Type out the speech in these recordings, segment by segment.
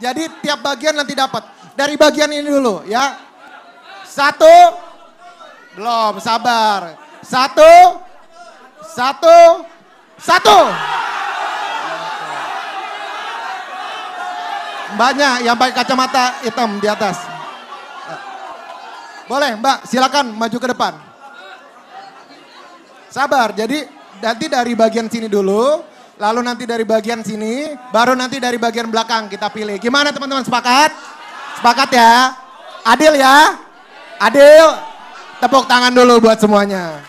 Jadi tiap bagian nanti dapat. Dari bagian ini dulu ya. Satu. Belum, sabar. Satu. Mbaknya yang pakai kacamata hitam di atas. Boleh Mbak, silakan maju ke depan. Sabar, jadi nanti dari bagian sini dulu, lalu nanti dari bagian sini, baru nanti dari bagian belakang kita pilih. Gimana teman-teman, sepakat? Sepakat ya? Adil ya? Adil? Tepuk tangan dulu buat semuanya.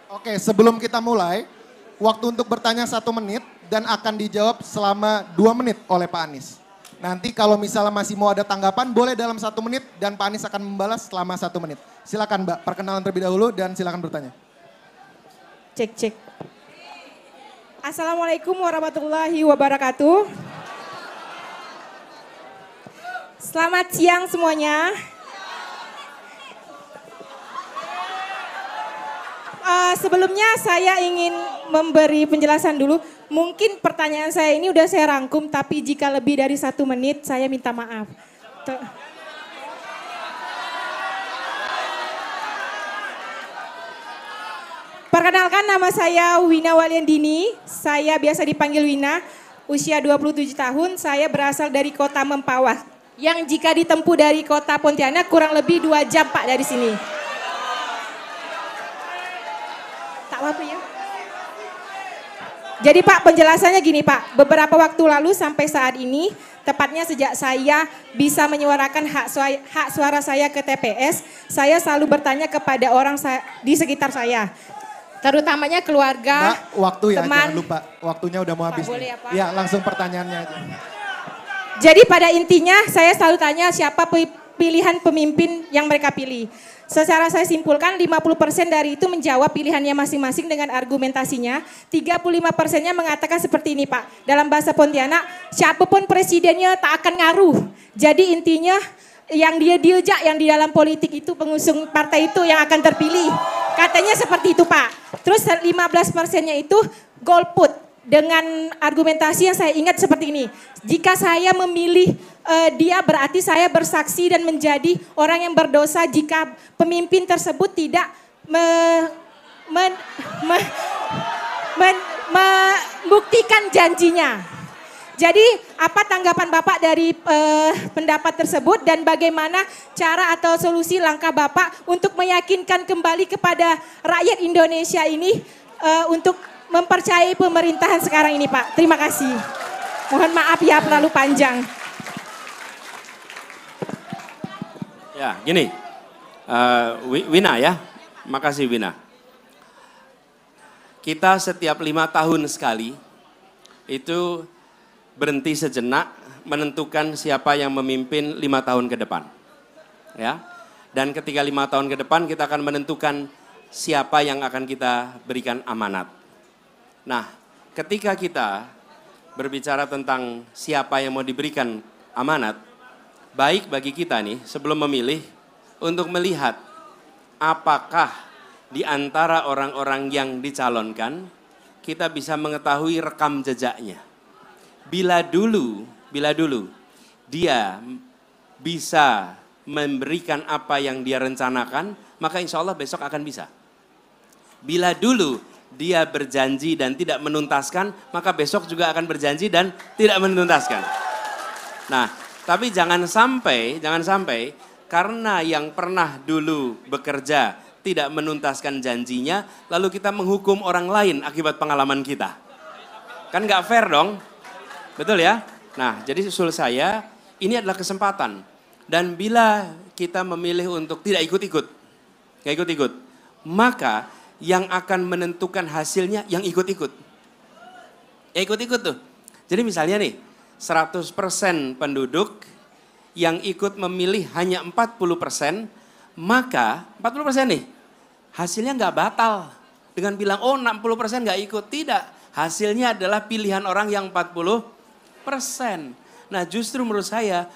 Oke, sebelum kita mulai, waktu untuk bertanya 1 menit dan akan dijawab selama 2 menit oleh Pak Anies. Nanti kalau misalnya masih mau ada tanggapan, boleh dalam 1 menit dan Pak Anies akan membalas selama 1 menit. Silakan Mbak, perkenalan terlebih dahulu dan silakan bertanya. Cek. Assalamualaikum warahmatullahi wabarakatuh. Selamat siang semuanya. Sebelumnya saya ingin memberi penjelasan dulu. Mungkin pertanyaan saya ini udah saya rangkum, tapi jika lebih dari 1 menit saya minta maaf. Perkenalkan, nama saya Wina Waliandini, saya biasa dipanggil Wina, usia 27 tahun, saya berasal dari kota Mempawah. Yang jika ditempuh dari kota Pontianak kurang lebih 2 jam Pak dari sini. Tak apa ya. Jadi Pak, penjelasannya gini Pak, beberapa waktu lalu sampai saat ini, tepatnya sejak saya bisa menyuarakan hak suara saya ke TPS, saya selalu bertanya kepada orang di sekitar saya. Terutamanya keluarga, Mbak, waktu ya, teman. jangan lupa. Waktunya udah mau habis. Boleh ya, Pak? Ya, langsung pertanyaannya aja. Jadi pada intinya saya selalu tanya siapa pilihan pemimpin yang mereka pilih. Secara saya simpulkan 50% dari itu menjawab pilihannya masing-masing dengan argumentasinya. 35%-nya mengatakan seperti ini Pak. Dalam bahasa Pontianak, siapapun presidennya tak akan ngaruh. Jadi intinya yang dia diajak yang di dalam politik itu pengusung partai itu yang akan terpilih. Katanya seperti itu Pak. Terus 15%-nya itu golput. Dengan argumentasi yang saya ingat seperti ini. Jika saya memilih dia berarti saya bersaksi dan menjadi orang yang berdosa jika pemimpin tersebut tidak membuktikan janjinya. Jadi apa tanggapan Bapak dari pendapat tersebut dan bagaimana cara atau solusi langkah Bapak untuk meyakinkan kembali kepada rakyat Indonesia ini untuk mempercayai pemerintahan sekarang ini Pak. Terima kasih. Mohon maaf ya terlalu panjang. Ya gini, Wina ya, makasih Wina. Kita setiap 5 tahun sekali itu berhenti sejenak menentukan siapa yang memimpin 5 tahun ke depan. Ya, dan ketika 5 tahun ke depan kita akan menentukan siapa yang akan kita berikan amanat. Nah, ketika kita berbicara tentang siapa yang mau diberikan amanat, baik bagi kita nih sebelum memilih untuk melihat apakah di antara orang-orang yang dicalonkan kita bisa mengetahui rekam jejaknya. Bila dulu dia bisa memberikan apa yang dia rencanakan, maka insya Allah besok akan bisa. Bila dulu dia berjanji dan tidak menuntaskan, maka besok juga akan berjanji dan tidak menuntaskan. Nah, tapi jangan sampai karena yang pernah dulu bekerja tidak menuntaskan janjinya, lalu kita menghukum orang lain akibat pengalaman kita. Kan nggak fair dong, betul ya? Nah, jadi usul saya, ini adalah kesempatan. Dan bila kita memilih untuk tidak ikut-ikut, maka yang akan menentukan hasilnya yang ikut-ikut. Ya ikut-ikut tuh. Jadi misalnya nih, 100% penduduk yang ikut memilih hanya 40%, maka 40% nih, hasilnya nggak batal. Dengan bilang, oh 60% nggak ikut. Tidak, hasilnya adalah pilihan orang yang 40%. Nah justru menurut saya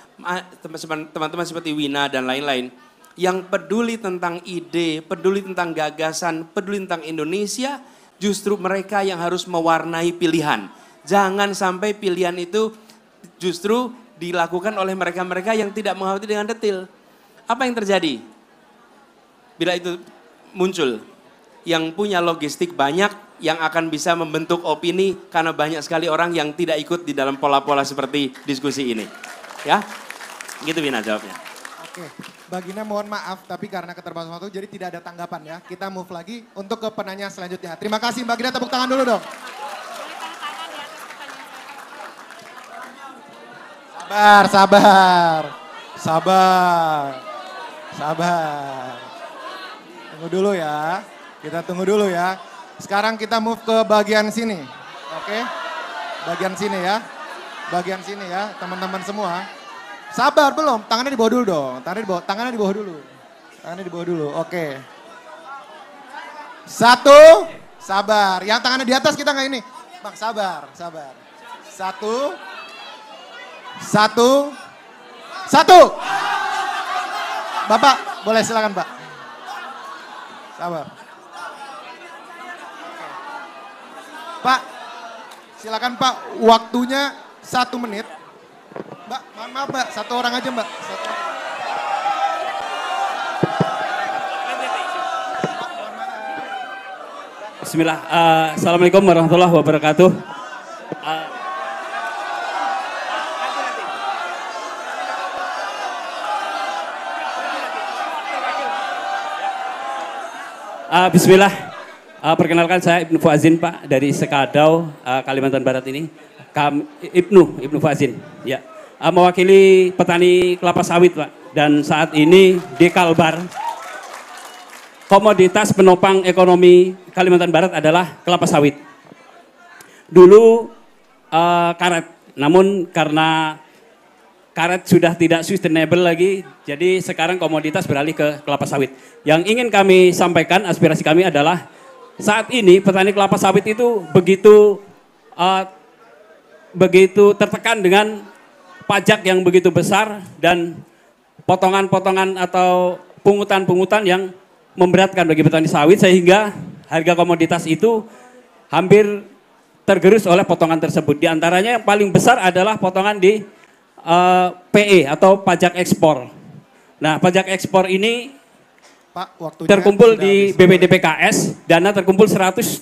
teman-teman seperti Wina dan lain-lain yang peduli tentang ide, peduli tentang gagasan, peduli tentang Indonesia, justru mereka yang harus mewarnai pilihan. Jangan sampai pilihan itu justru dilakukan oleh mereka-mereka yang tidak mengerti dengan detail. Apa yang terjadi? Bila itu muncul, yang punya logistik banyak, yang akan bisa membentuk opini karena banyak sekali orang yang tidak ikut di dalam pola-pola seperti diskusi ini. Ya, gitu Wina jawabnya. Oke, Mbak Gina mohon maaf tapi karena keterbatasan waktu jadi tidak ada tanggapan ya. Kita move lagi untuk ke penanya selanjutnya. Terima kasih Mbak Gina, tepuk tangan dulu dong. Sabar. Tunggu dulu ya, kita tunggu dulu ya. Sekarang kita move ke bagian sini, oke? Bagian sini ya, teman-teman semua. Sabar belum? Tangannya di bawah dulu dong, tangannya di bawah dulu, oke. Satu, sabar. Yang tangannya di atas kita nggak ini, Bang, sabar. Satu. Bapak, boleh silakan Pak. Sabar. Pak, silakan Pak, waktunya 1 menit. Mbak, mohon maaf Mbak, 1 orang aja Mbak. Bismillah, Assalamualaikum warahmatullahi wabarakatuh. Bismillah, perkenalkan saya Ibnu Fazin Pak dari Sekadau, Kalimantan Barat ini. Ibnu Fazin, ya, mewakili petani kelapa sawit Pak. Dan saat ini di Kalbar, komoditas penopang ekonomi Kalimantan Barat adalah kelapa sawit. Dulu karet, namun karena karet sudah tidak sustainable lagi, jadi sekarang komoditas beralih ke kelapa sawit. Yang ingin kami sampaikan, aspirasi kami adalah saat ini petani kelapa sawit itu begitu tertekan dengan pajak yang begitu besar dan potongan-potongan atau pungutan-pungutan yang memberatkan bagi petani sawit, sehingga harga komoditas itu hampir tergerus oleh potongan tersebut. Di antaranya yang paling besar adalah potongan di PE atau pajak ekspor. Nah, pajak ekspor ini Pak, waktunya terkumpul di BPDPKS, dana terkumpul 178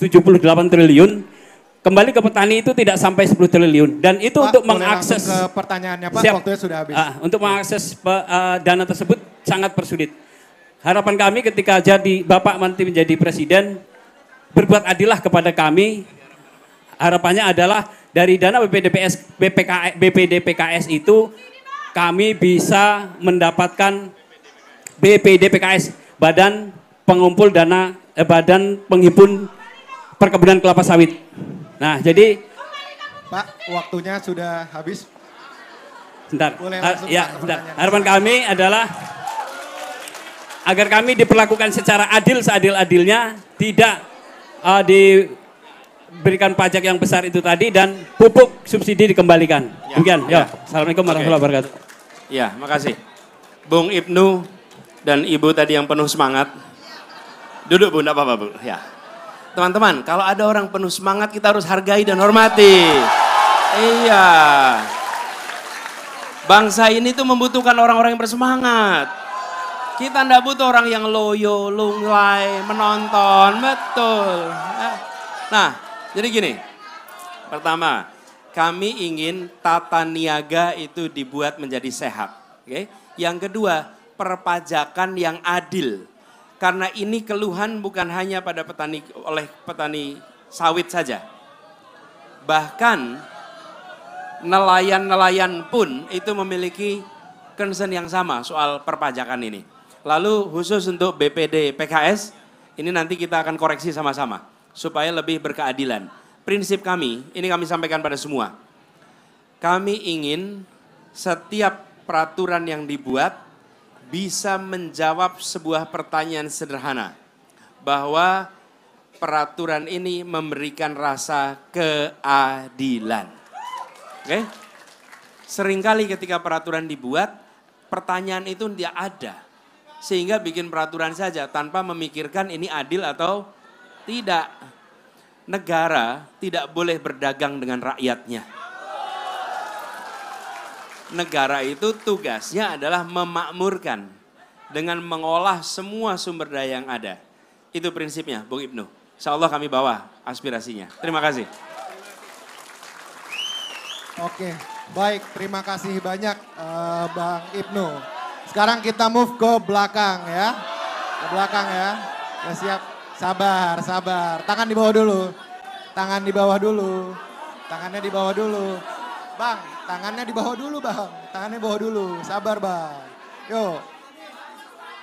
triliun, kembali ke petani itu tidak sampai 10 triliun. Dan itu Pak, untuk boleh mengakses langsung ke pertanyaannya Pak, siap, waktunya sudah habis. Untuk mengakses dana tersebut sangat persulit. Harapan kami ketika jadi Bapak nanti menjadi presiden, berbuat adillah kepada kami. Harapannya adalah dari dana BPDPKS itu kami bisa mendapatkan BPDPKS, Badan Pengumpul Dana, Badan Penghimpun Perkebunan Kelapa Sawit. Nah, jadi Pak, waktunya sudah habis. Sebentar. Boleh langsung, Ya, Pak, sebentar. pertanyaan. Harapan kami adalah agar kami diperlakukan secara adil seadil-adilnya, tidak diberikan pajak yang besar itu tadi, dan pupuk subsidi dikembalikan. Demikian. Ya. Assalamualaikum warahmatullahi wabarakatuh. Ya, makasih. Bung Ibnu dan Ibu tadi yang penuh semangat. Duduk Bu, enggak apa-apa Bu. Ya. Teman-teman, kalau ada orang penuh semangat kita harus hargai dan hormati. Iya. Bangsa ini tuh membutuhkan orang-orang yang bersemangat. Kita enggak butuh orang yang loyo, lunglai, menonton. Betul. Nah, jadi gini. Pertama, kami ingin tata niaga itu dibuat menjadi sehat. Oke? Yang kedua, perpajakan yang adil. Karena ini keluhan bukan hanya pada oleh petani sawit saja. Bahkan nelayan-nelayan pun itu memiliki concern yang sama soal perpajakan ini. Lalu khusus untuk BPD PKS, ini nanti kita akan koreksi sama-sama supaya lebih berkeadilan. Prinsip kami, ini kami sampaikan pada semua. Kami ingin setiap peraturan yang dibuat bisa menjawab sebuah pertanyaan sederhana. Bahwa peraturan ini memberikan rasa keadilan. Oke? Seringkali ketika peraturan dibuat, pertanyaan itu tidak ada. Sehingga bikin peraturan saja tanpa memikirkan ini adil atau tidak. Negara tidak boleh berdagang dengan rakyatnya. Negara itu tugasnya adalah memakmurkan dengan mengolah semua sumber daya yang ada. Itu prinsipnya, Bung Ibnu. Insya Allah kami bawa aspirasinya. Terima kasih. Oke, baik. Terima kasih banyak Bang Ibnu. Sekarang kita move ke belakang ya. Ke belakang ya. Ya siap. Sabar, sabar. Tangan di bawah dulu. Tangan di bawah dulu. Tangannya di bawah dulu. Bang, tangannya di bawah dulu bang. Tangannya di bawah dulu. Sabar bang. Yuk.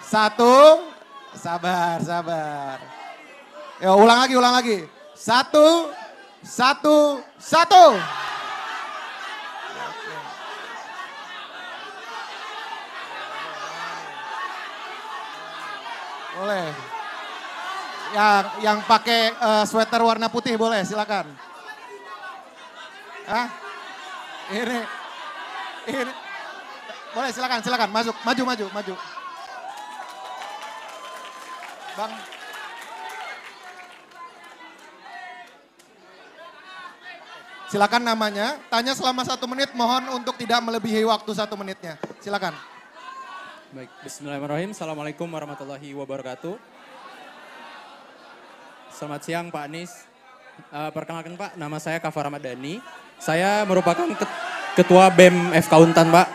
1. Sabar, sabar. Yuk ulang lagi, ulang lagi. 1, 1, 1. Boleh. Yang pakai sweater warna putih boleh, silakan. Hah? Ini. Boleh silakan, silakan masuk, maju. Bang. Silakan namanya, tanya selama 1 menit, mohon untuk tidak melebihi waktu 1 menitnya. Silakan. Baik, bismillahirrahmanirrahim. Assalamualaikum warahmatullahi wabarakatuh. Selamat siang Pak Anies. Perkenalkan Pak, nama saya Kafar Ramadhani. Saya merupakan Ketua BEM F-Kauntan Pak.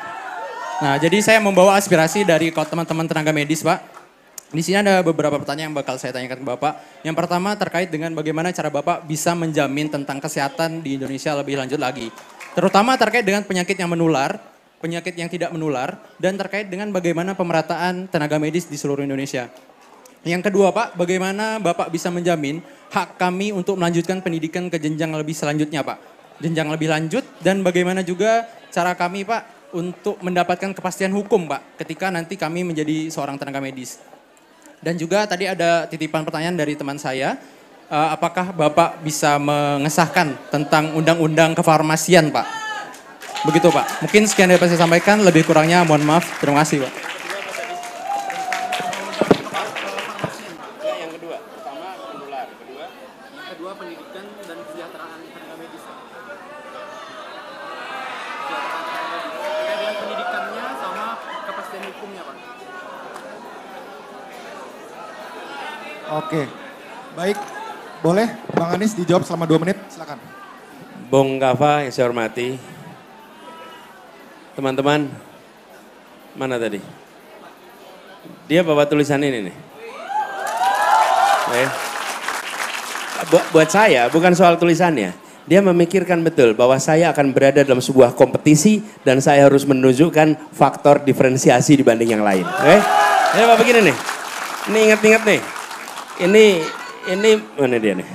Nah, jadi saya membawa aspirasi dari teman-teman tenaga medis Pak. Di sini ada beberapa pertanyaan yang bakal saya tanyakan ke Bapak. Yang pertama terkait dengan bagaimana cara Bapak bisa menjamin tentang kesehatan di Indonesia lebih lanjut lagi. Terutama terkait dengan penyakit yang menular, penyakit yang tidak menular, dan terkait dengan bagaimana pemerataan tenaga medis di seluruh Indonesia. Yang kedua Pak, bagaimana Bapak bisa menjamin hak kami untuk melanjutkan pendidikan ke jenjang lebih selanjutnya Pak. Jenjang lebih lanjut dan bagaimana juga cara kami Pak untuk mendapatkan kepastian hukum Pak ketika nanti kami menjadi seorang tenaga medis. Dan juga tadi ada titipan pertanyaan dari teman saya, apakah Bapak bisa mengesahkan tentang undang-undang kefarmasian Pak? Begitu Pak, mungkin sekian dapat saya sampaikan, lebih kurangnya mohon maaf, terima kasih Pak. Pendidikan dan kesejahteraan tenaga medis. Terkait dengan pendidikannya sama kepastian hukumnya Pak. Oke, baik. Boleh Bang Anies dijawab selama 2 menit, silakan. Bung Kafa yang saya hormati. Teman-teman, mana tadi? Dia bawa tulisan ini nih. Buat saya bukan soal tulisannya. Dia memikirkan betul bahwa saya akan berada dalam sebuah kompetisi dan saya harus menunjukkan faktor diferensiasi dibanding yang lain. Oke? Ya Pak begini nih. Ini ingat-ingat nih. Ini mana dia nih?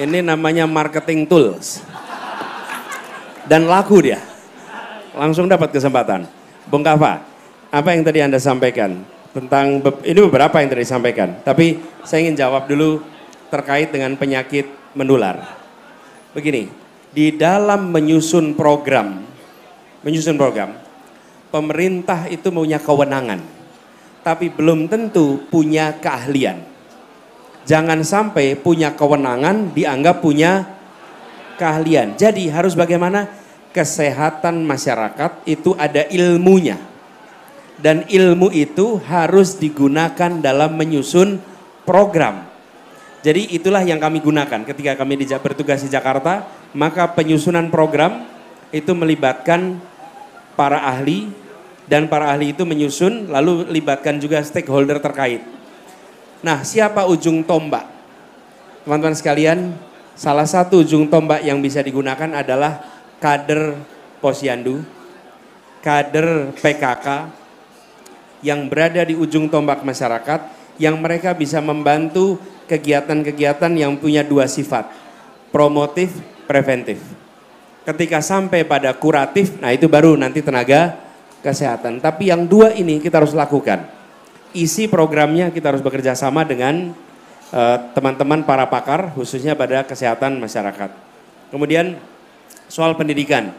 Ini namanya marketing tools. Dan laku dia. Langsung dapat kesempatan. Bung Kafa, apa yang tadi Anda sampaikan? Tentang, ini beberapa yang tadi disampaikan, tapi saya ingin jawab dulu terkait dengan penyakit menular. Begini, di dalam menyusun program, pemerintah itu punya kewenangan, tapi belum tentu punya keahlian. Jangan sampai punya kewenangan dianggap punya keahlian. Jadi harus bagaimana? Kesehatan masyarakat itu ada ilmunya. Dan ilmu itu harus digunakan dalam menyusun program. Jadi itulah yang kami gunakan ketika kami bertugas di Jakarta. Maka penyusunan program itu melibatkan para ahli. Dan para ahli itu menyusun lalu libatkan juga stakeholder terkait. Nah, siapa ujung tombak? Teman-teman sekalian, salah satu ujung tombak yang bisa digunakan adalah kader Posyandu, kader PKK, yang berada di ujung tombak masyarakat, yang mereka bisa membantu kegiatan-kegiatan yang punya 2 sifat, promotif, preventif. Ketika sampai pada kuratif, nah itu baru nanti tenaga kesehatan. Tapi yang 2 ini kita harus lakukan. Isi programnya kita harus bekerja sama dengan teman-teman para pakar, khususnya pada kesehatan masyarakat. Kemudian soal pendidikan.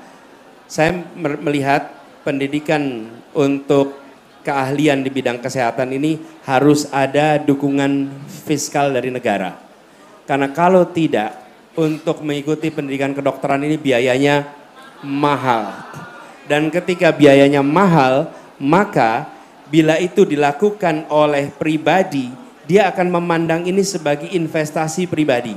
Saya melihat pendidikan untuk keahlian di bidang kesehatan ini harus ada dukungan fiskal dari negara. Karena kalau tidak, untuk mengikuti pendidikan kedokteran ini biayanya mahal. Dan ketika biayanya mahal, maka bila itu dilakukan oleh pribadi, dia akan memandang ini sebagai investasi pribadi.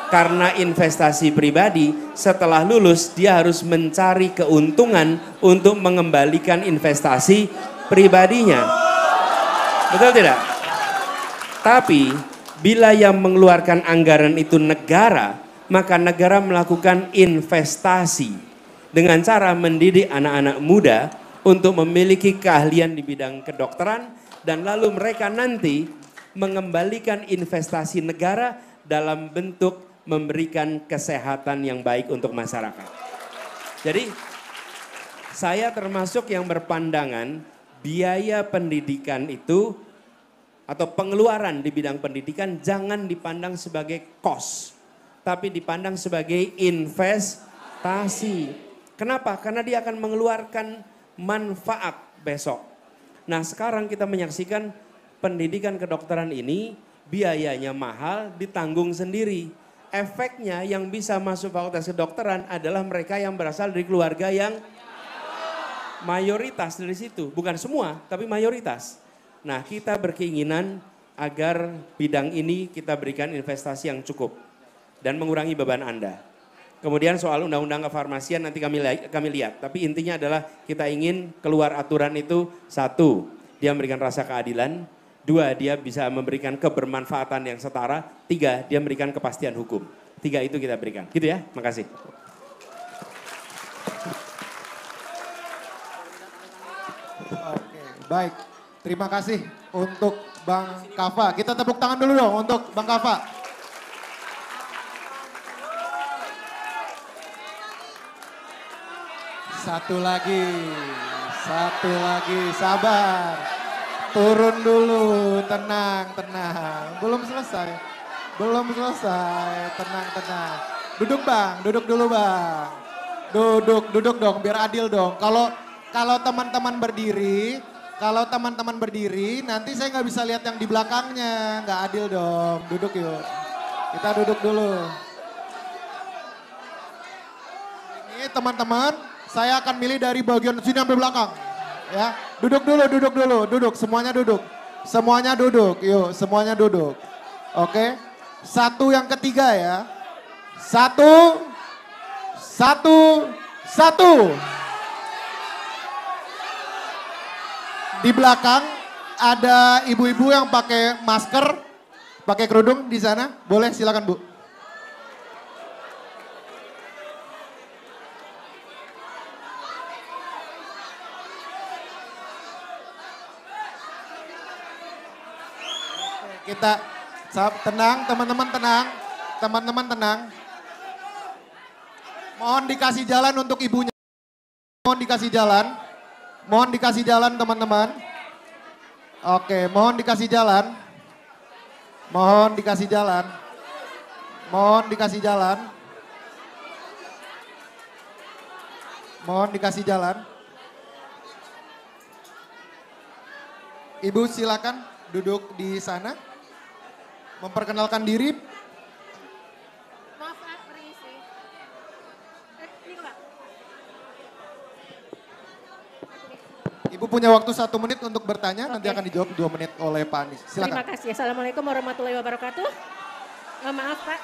Karena investasi pribadi, setelah lulus dia harus mencari keuntungan untuk mengembalikan investasi pribadinya. Betul tidak? Tapi bila yang mengeluarkan anggaran itu negara, maka negara melakukan investasi dengan cara mendidik anak-anak muda untuk memiliki keahlian di bidang kedokteran, dan lalu mereka nanti mengembalikan investasi negara dalam bentuk memberikan kesehatan yang baik untuk masyarakat. Jadi saya termasuk yang berpandangan biaya pendidikan itu atau pengeluaran di bidang pendidikan jangan dipandang sebagai cost, tapi dipandang sebagai investasi. Kenapa? Karena dia akan mengeluarkan manfaat besok. Nah, sekarang kita menyaksikan pendidikan kedokteran ini biayanya mahal, ditanggung sendiri. Efeknya yang bisa masuk fakultas kedokteran adalah mereka yang berasal dari keluarga yang mayoritas dari situ. Bukan semua, tapi mayoritas. Nah, kita berkeinginan agar bidang ini kita berikan investasi yang cukup dan mengurangi beban Anda. Kemudian soal undang-undang kefarmasian nanti kami lihat. Tapi intinya adalah kita ingin keluar aturan itu, satu, dia memberikan rasa keadilan. Dua, dia bisa memberikan kebermanfaatan yang setara. Tiga, dia memberikan kepastian hukum. Tiga itu kita berikan. Gitu ya, makasih. Oke, baik. Terima kasih untuk Bang Kava. Kita tepuk tangan dulu dong untuk Bang Kava. Satu lagi, sabar. Turun dulu, tenang. Belum selesai, tenang. Duduk Bang, duduk dulu Bang. Duduk dong, biar adil dong. Kalau teman-teman berdiri, nanti saya nggak bisa lihat yang di belakangnya, nggak adil dong. Duduk yuk, kita duduk dulu. Ini teman-teman, saya akan milih dari bagian sini sampai belakang. Ya, duduk dulu, semuanya duduk, yuk semuanya duduk. Oke, satu yang ketiga ya, satu. Di belakang ada ibu-ibu yang pakai masker, pakai kerudung di sana, boleh silakan Bu. Kita tenang, teman-teman tenang. Mohon dikasih jalan untuk ibunya. Mohon dikasih jalan teman-teman. Oke, mohon dikasih jalan. Ibu silakan duduk di sana. Memperkenalkan diri. Maaf, permisi. Ini Pak. Ibu punya waktu 1 menit untuk bertanya, nanti akan dijawab 2 menit oleh Pak Anies. Terima Silakan. kasih. Assalamualaikum warahmatullahi wabarakatuh. Maaf Pak.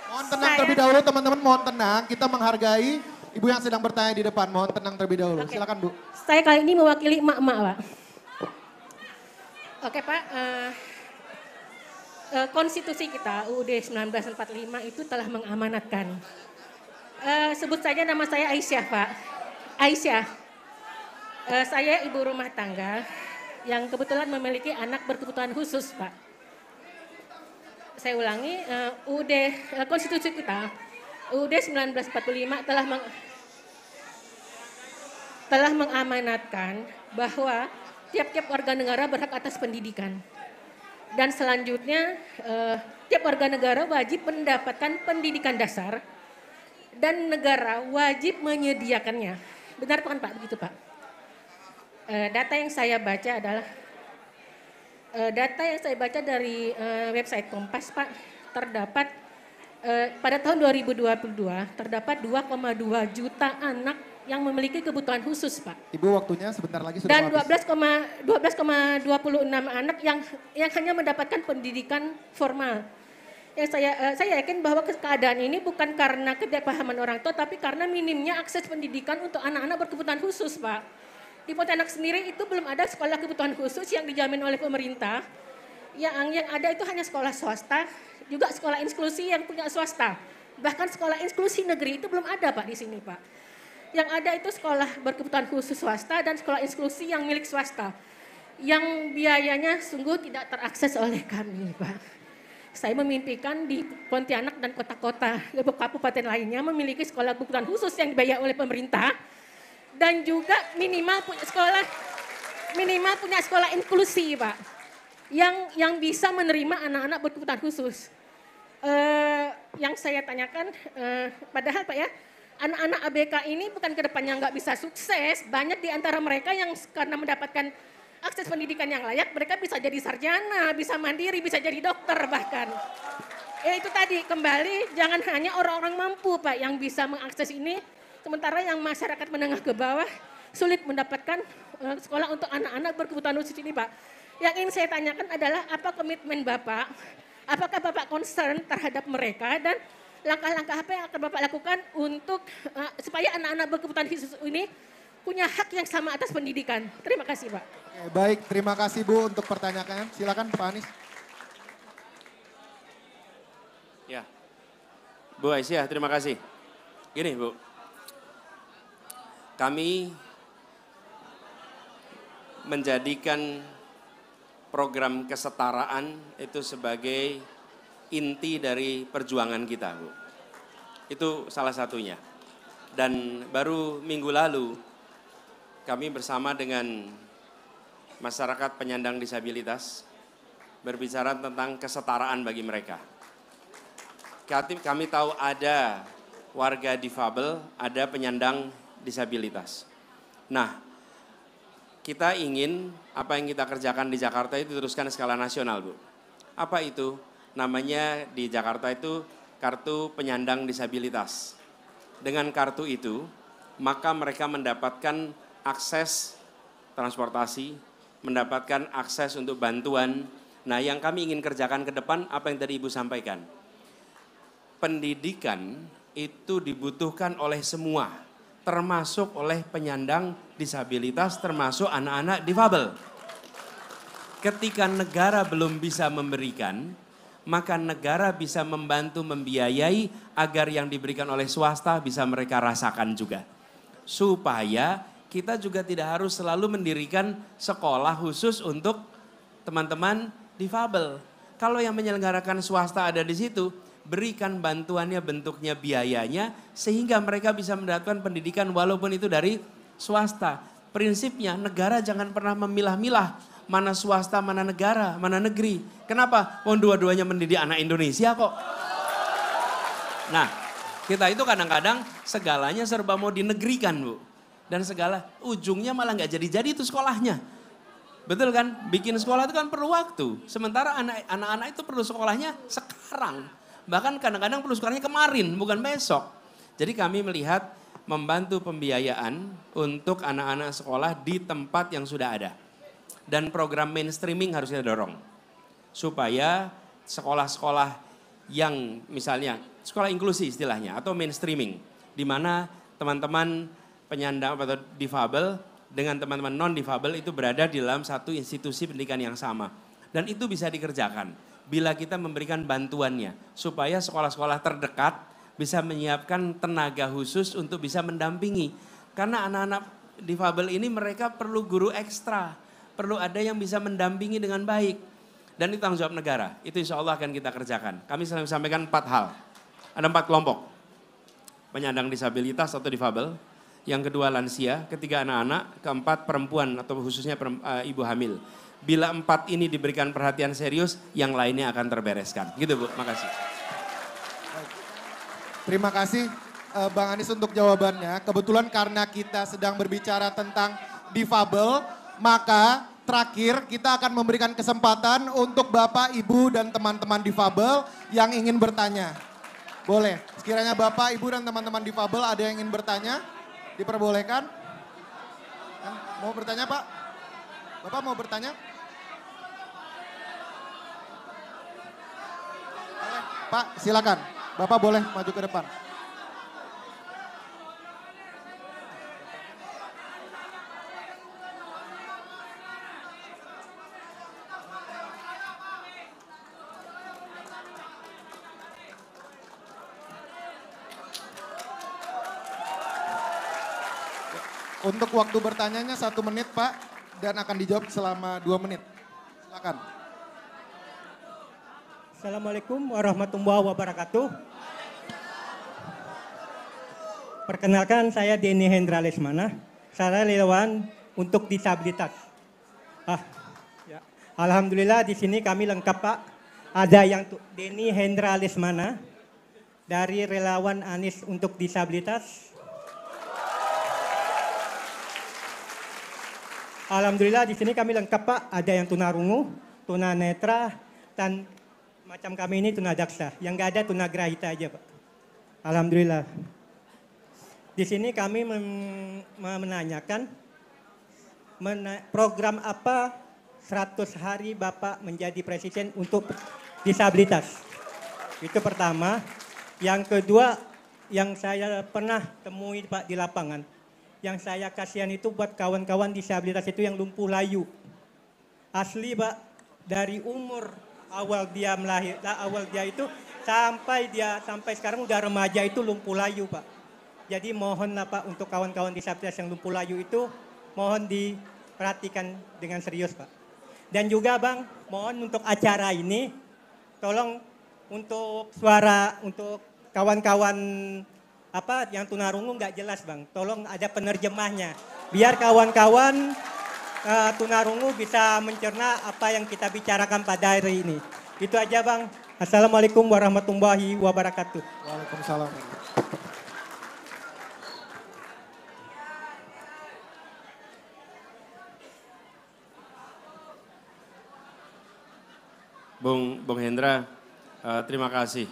Mohon tenang terlebih dahulu teman-teman, mohon tenang. Kita menghargai ibu yang sedang bertanya di depan. Mohon tenang terlebih dahulu. Oke. Silakan Bu. Saya kali ini mewakili emak-emak Pak. Oke Pak. Konstitusi kita UUD 1945 itu telah mengamanatkan. Sebut saja nama saya Aisyah Pak. Aisyah. Saya ibu rumah tangga yang kebetulan memiliki anak berkebutuhan khusus Pak. Saya ulangi, konstitusi kita UUD 1945 telah mengamanatkan bahwa tiap-tiap warga negara berhak atas pendidikan. Dan selanjutnya tiap warga negara wajib mendapatkan pendidikan dasar dan negara wajib menyediakannya. Benar bukan Pak? Begitu Pak. Data yang saya baca adalah dari website Kompas Pak, terdapat pada tahun 2022 terdapat 2,2 juta anak yang memiliki kebutuhan khusus Pak. Ibu waktunya sebentar lagi sudah Dan mau habis. 12,26 anak yang hanya mendapatkan pendidikan formal. Ya, saya yakin bahwa keadaan ini bukan karena ketidakpahaman orang tua, tapi karena minimnya akses pendidikan untuk anak-anak berkebutuhan khusus, Pak. Di Pontianak sendiri itu belum ada sekolah kebutuhan khusus yang dijamin oleh pemerintah. Yang ada itu hanya sekolah swasta, juga sekolah inklusi yang punya swasta. Bahkan sekolah inklusi negeri itu belum ada, Pak, di sini, Pak. Yang ada itu sekolah berkebutuhan khusus swasta dan sekolah inklusi yang milik swasta. Yang biayanya sungguh tidak terakses oleh kami, Pak. Saya memimpikan di Pontianak dan kota-kota kabupaten lainnya memiliki sekolah kebutuhan khusus yang dibayar oleh pemerintah dan juga minimal punya sekolah inklusi, Pak, yang bisa menerima anak-anak berkebutuhan khusus. Yang saya tanyakan, padahal Pak ya, anak-anak ABK ini bukan kedepannya nggak bisa sukses, banyak di antara mereka yang karena mendapatkan akses pendidikan yang layak, mereka bisa jadi sarjana, bisa mandiri, bisa jadi dokter bahkan. Itu tadi, kembali jangan hanya orang-orang mampu Pak yang bisa mengakses ini, sementara yang masyarakat menengah ke bawah sulit mendapatkan sekolah untuk anak-anak berkebutuhan khusus ini Pak. Yang ingin saya tanyakan adalah apa komitmen Bapak, apakah Bapak concern terhadap mereka dan langkah-langkah apa yang akan Bapak lakukan untuk supaya anak-anak berkebutuhan khusus ini punya hak yang sama atas pendidikan. Terima kasih Pak. Oke, baik, terima kasih Bu untuk pertanyaan. Silakan Pak Anies. Ya, Bu Aisyah, terima kasih. Gini Bu, kami menjadikan program kesetaraan itu sebagai inti dari perjuangan kita, Bu. Itu salah satunya. Dan baru minggu lalu kami bersama dengan masyarakat penyandang disabilitas berbicara tentang kesetaraan bagi mereka. Kami tahu ada warga difabel, ada penyandang disabilitas. Nah, kita ingin apa yang kita kerjakan di Jakarta itu diteruskan skala nasional, Bu. Apa itu? Namanya di Jakarta itu kartu penyandang disabilitas. Dengan kartu itu, maka mereka mendapatkan akses transportasi, mendapatkan akses untuk bantuan. Nah, yang kami ingin kerjakan ke depan, apa yang tadi Ibu sampaikan. Pendidikan itu dibutuhkan oleh semua, termasuk oleh penyandang disabilitas, termasuk anak-anak difabel. Ketika negara belum bisa memberikan, maka negara bisa membantu membiayai agar yang diberikan oleh swasta bisa mereka rasakan juga. Supaya kita juga tidak harus selalu mendirikan sekolah khusus untuk teman-teman difabel. Kalau yang menyelenggarakan swasta ada di situ, berikan bantuannya, bentuknya, biayanya, sehingga mereka bisa mendapatkan pendidikan walaupun itu dari swasta. Prinsipnya negara jangan pernah memilah-milah mana swasta, mana negara, mana negeri. Kenapa? Dua-duanya mendidik anak Indonesia kok. Nah, kita itu kadang-kadang segalanya serba mau dinegrikan, Bu. Dan segala ujungnya malah nggak jadi-jadi itu sekolahnya. Betul kan? Bikin sekolah itu kan perlu waktu. Sementara anak-anak itu perlu sekolahnya sekarang. Bahkan kadang-kadang perlu sekolahnya kemarin, bukan besok. Jadi kami melihat membantu pembiayaan untuk anak-anak sekolah di tempat yang sudah ada. Dan program mainstreaming harus kita dorong. Supaya sekolah-sekolah yang misalnya sekolah inklusi istilahnya atau mainstreaming. Di mana teman-teman penyandang atau difabel dengan teman-teman non-difabel itu berada di dalam satu institusi pendidikan yang sama. Dan itu bisa dikerjakan bila kita memberikan bantuannya. Supaya sekolah-sekolah terdekat bisa menyiapkan tenaga khusus untuk bisa mendampingi. Karena anak-anak difabel ini mereka perlu guru ekstra. Perlu ada yang bisa mendampingi dengan baik. Dan itu tanggung jawab negara. Itu insya Allah akan kita kerjakan. Kami selalu sampaikan 4 hal. Ada 4 kelompok. Penyandang disabilitas atau difabel. Yang kedua lansia, ketiga anak-anak, keempat perempuan atau khususnya ibu hamil. Bila 4 ini diberikan perhatian serius, yang lainnya akan terbereskan. Gitu Bu, makasih. Terima kasih. Bang Anies untuk jawabannya. Kebetulan karena kita sedang berbicara tentang difabel, maka terakhir kita akan memberikan kesempatan untuk Bapak, Ibu, dan teman-teman difabel yang ingin bertanya. Boleh, sekiranya Bapak, Ibu, dan teman-teman difabel ada yang ingin bertanya, diperbolehkan. Mau bertanya Pak? Bapak mau bertanya? Boleh. Pak, silakan. Bapak boleh maju ke depan. Untuk waktu bertanyanya 1 menit Pak, dan akan dijawab selama 2 menit. Silakan. Assalamualaikum warahmatullahi wabarakatuh. Perkenalkan saya Denny Hendra Lesmana, saya relawan untuk disabilitas. Ya. Alhamdulillah di sini kami lengkap Pak. Ada yang Denny Hendra Lesmana dari relawan Anies untuk disabilitas. Alhamdulillah di sini kami lengkap Pak. Ada yang tunarungu, tunanetra, dan macam kami ini tunadaksa. Yang nggak ada tunagrahita aja Pak. Alhamdulillah. Di sini kami menanyakan program apa 100 hari Bapak menjadi presiden untuk disabilitas. Itu pertama. Yang kedua yang saya pernah temui Pak di lapangan. Yang saya kasihan itu buat kawan-kawan disabilitas itu yang lumpuh layu. Asli Pak, dari umur awal dia melahir, awal dia itu sampai sekarang udah remaja itu lumpuh layu Pak. Jadi mohonlah Pak untuk kawan-kawan disabilitas yang lumpuh layu itu mohon diperhatikan dengan serius Pak. Dan juga Bang, mohon untuk acara ini tolong untuk suara untuk kawan-kawan yang tunarungu nggak jelas Bang, tolong ada penerjemahnya. Biar kawan-kawan tunarungu bisa mencerna apa yang kita bicarakan pada hari ini. Itu aja Bang. Assalamualaikum warahmatullahi wabarakatuh. Waalaikumsalam. Bung Hendra, terima kasih.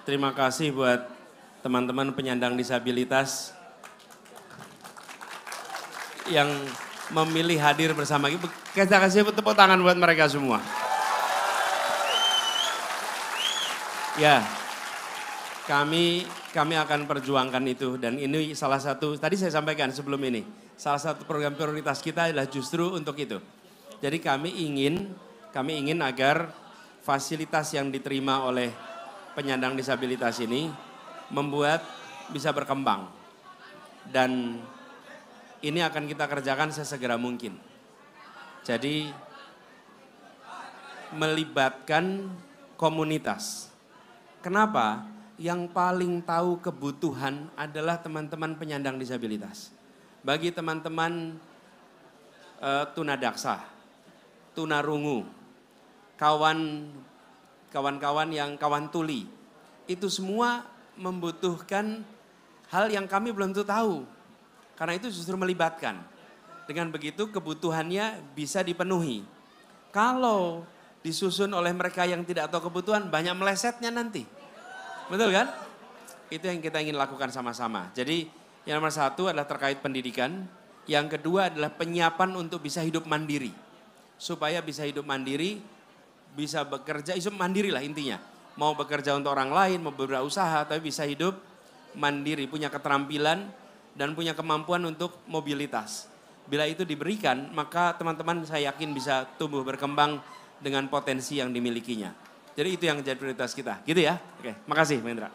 Terima kasih buat teman-teman penyandang disabilitas yang memilih hadir bersama kita. Kita kasih tepuk tangan buat mereka semua. Ya, kami akan perjuangkan itu dan ini salah satu, tadi saya sampaikan sebelum ini, salah satu program prioritas kita adalah justru untuk itu. Jadi kami ingin agar fasilitas yang diterima oleh penyandang disabilitas ini membuat bisa berkembang. Dan ini akan kita kerjakan sesegera mungkin. Jadi melibatkan komunitas. Kenapa? Yang paling tahu kebutuhan adalah teman-teman penyandang disabilitas. Bagi teman-teman tunadaksa, tunarungu, kawan-kawan yang kawan tuli, itu semua membutuhkan hal yang kami belum tentu tahu. Karena itu justru melibatkan. Dengan begitu kebutuhannya bisa dipenuhi. Kalau disusun oleh mereka yang tidak tahu kebutuhan, banyak melesetnya nanti. Betul kan? Itu yang kita ingin lakukan sama-sama. Jadi yang nomor 1 adalah terkait pendidikan. Yang kedua adalah penyiapan untuk bisa hidup mandiri. Supaya bisa hidup mandiri, bisa bekerja, hidup mandiri lah intinya. Mau bekerja untuk orang lain, mau berusaha, tapi bisa hidup mandiri, punya keterampilan dan punya kemampuan untuk mobilitas. Bila itu diberikan, maka teman-teman saya yakin bisa tumbuh berkembang dengan potensi yang dimilikinya. Jadi itu yang jadi prioritas kita, gitu ya. Oke, makasih Pak Hendra.